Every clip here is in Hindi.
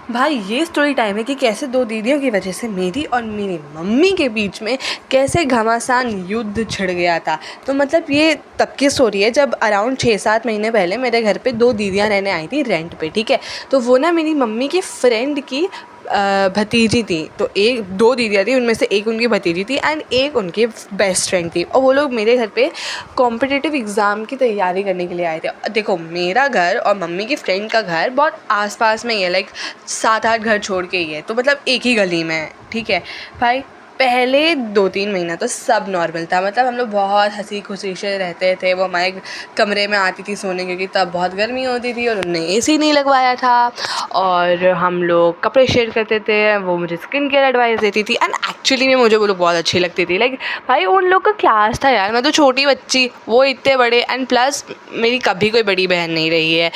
भाई ये स्टोरी टाइम है कि कैसे दो दीदियों की वजह से मेरी और मेरी मम्मी के बीच में कैसे घमासान युद्ध छिड़ गया था। तो मतलब ये तब की स्टोरी है जब अराउंड 6-7 महीने पहले मेरे घर पे दो दीदियाँ रहने आई थी रेंट पे, ठीक है। तो वो ना मेरी मम्मी की फ्रेंड की भतीजी थी। तो एक दो दीदियाँ थी, उनमें से एक उनकी भतीजी थी एंड एक उनकी बेस्ट फ्रेंड थी। और वो लोग मेरे घर पे कॉम्पिटिटिव एग्ज़ाम की तैयारी करने के लिए आए थे। देखो मेरा घर और मम्मी की फ्रेंड का घर बहुत आसपास में ही है, लाइक 7-8 घर छोड़ के ही है, तो मतलब एक ही गली में है, ठीक है भाई। पहले 2-3 महीना तो सब नॉर्मल था, मतलब हम लोग बहुत हंसी खुशी से रहते थे। वो हमारे कमरे में आती थी सोने, क्योंकि तब बहुत गर्मी होती थी और उन्होंने एसी नहीं लगवाया था। और हम लोग कपड़े शेयर करते थे, वो मुझे स्किन केयर एडवाइस देती थी एंड एक्चुअली में मुझे वो लोग बहुत अच्छी लगती थी। लाइक भाई उन लोग का क्लास था यार, मैं तो छोटी बच्ची, वो इतने बड़े। एंड प्लस मेरी कभी कोई बड़ी बहन नहीं रही है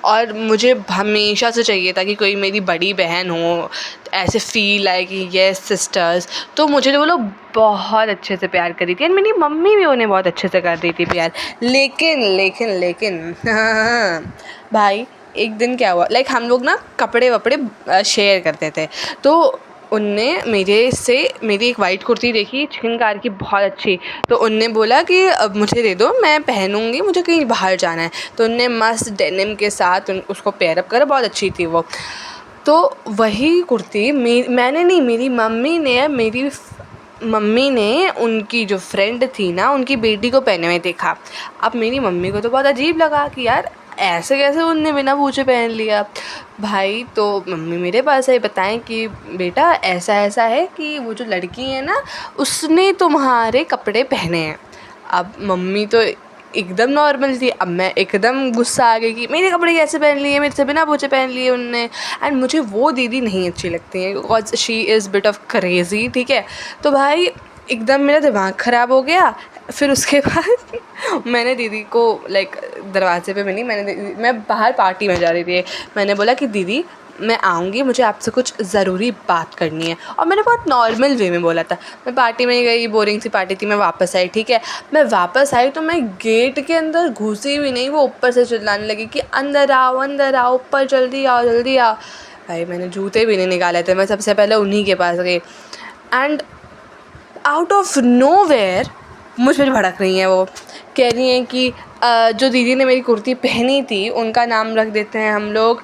और मुझे हमेशा से चाहिए था कि कोई मेरी बड़ी बहन हो, ऐसे फील आए कि येस सिस्टर्स। तो मुझे वो लोग बहुत अच्छे से प्यार करी थी एंड मेरी मम्मी भी उन्हें बहुत अच्छे से कर रही थी प्यार। लेकिन लेकिन लेकिन भाई एक दिन क्या हुआ, लाइक हम लोग ना कपड़े वपड़े शेयर करते थे। तो उनने मेरी एक वाइट कुर्ती देखी चिकनकार की, बहुत अच्छी। तो उनने बोला कि अब मुझे दे दो, मैं पहनूंगी, मुझे कहीं बाहर जाना है। तो उनने मस्त डेनिम के साथ उसको पेयर अप करा, बहुत अच्छी थी वो। तो वही कुर्ती मैंने नहीं, मेरी मम्मी ने उनकी जो फ्रेंड थी ना, उनकी बेटी को पहने हुए देखा। अब मेरी मम्मी को तो बहुत अजीब लगा कि यार ऐसे कैसे उनने बिना पूछे पहन लिया भाई। तो मम्मी मेरे पास आई, बताएं कि बेटा ऐसा ऐसा है कि वो जो लड़की है ना, उसने तुम्हारे कपड़े पहने हैं। अब मम्मी तो एकदम नॉर्मल थी, अब मैं एकदम गुस्सा आ गई कि मेरे कपड़े कैसे पहन लिए, मेरे से बिना पूछे पहन लिए उनने। एंड मुझे वो दीदी नहीं अच्छी लगती है because she is bit of crazy, ठीक है। तो भाई एकदम मेरा दिमाग ख़राब हो गया। फिर उसके बाद मैंने दीदी को लाइक दरवाजे पे मिली, मैं बाहर पार्टी में जा रही थी। मैंने बोला कि दीदी मैं आऊँगी, मुझे आपसे कुछ ज़रूरी बात करनी है। और मैंने बहुत नॉर्मल वे में बोला था। मैं पार्टी में गई, बोरिंग सी पार्टी थी, मैं वापस आई, ठीक है। मैं वापस आई तो मैं गेट के अंदर घुसी भी नहीं, वो ऊपर से चिल्लाने लगी कि अंदर आओ, ऊपर जल्दी आओ जल्दी आओ। भाई मैंने जूते भी नहीं निकाले थे, मैं सबसे पहले उन्हीं के पास गई। एंड आउट ऑफ नोवेयर मुझ पर भड़क रही हैं। वो कह रही हैं कि जो दीदी ने मेरी कुर्ती पहनी थी उनका नाम रख देते हैं हम लोग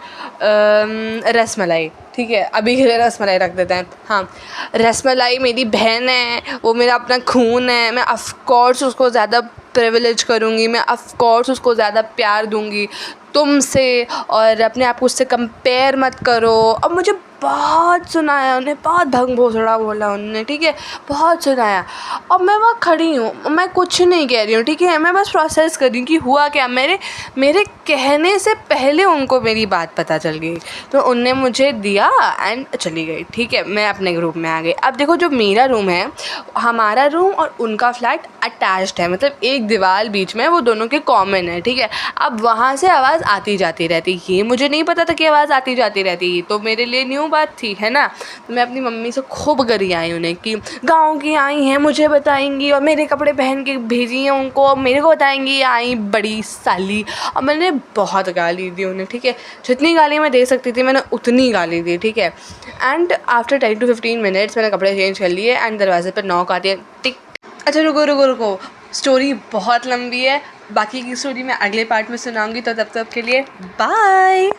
रसमलाई, ठीक है, अभी के लिए रसमलाई रख देते हैं। हाँ, रसमलाई मेरी बहन है, वो मेरा अपना खून है, मैं ऑफ़ कोर्स उसको ज़्यादा प्रिविलेज करूँगी, मैं ऑफ़ कोर्स उसको ज़्यादा प्यार दूँगी तुमसे, और अपने आप को उससे कंपेयर मत करो। अब मुझे बहुत सुनाया उन्हें, बहुत भंग भोसड़ा बोला उन्होंने, ठीक है, बहुत सुनाया। अब मैं वहाँ खड़ी हूँ, मैं कुछ नहीं कह रही हूँ, ठीक है, मैं बस प्रोसेस कर रही हूँ कि हुआ क्या। मेरे कहने से पहले उनको मेरी बात पता चल गई, तो उनने मुझे दिया एंड चली गई, ठीक है। मैं अपने ग्रुप में आ गई। अब देखो जो मेरा रूम है, हमारा रूम और उनका फ्लैट अटैच्ड है, मतलब एक दीवार बीच में, वो दोनों के कॉमन है, ठीक है। अब वहाँ से आवाज़ आती जाती रहती, ये मुझे नहीं पता था कि आवाज़ आती जाती रहती, तो मेरे लिए न्यू बात थी, है ना। तो मैं अपनी मम्मी से खूब गरी आई उन्हें कि गाँव की आई हैं, मुझे बताएंगी, और मेरे कपड़े पहन के भेजी हैं उनको, और मेरे को बताएंगी, आई बड़ी साली। और मैंने बहुत गाली दी उन्हें, ठीक है, जितनी गाली मैं दे सकती थी मैंने उतनी गाली दी, ठीक है। एंड आफ्टर 10 to 15 मिनट्स मैंने कपड़े चेंज कर लिए एंड दरवाजे पर नॉक आती है, टिक। अच्छा रुको, स्टोरी बहुत लंबी है, बाकी की स्टोरी मैं अगले पार्ट में सुनाऊंगी, तो तब तक के लिए बाय।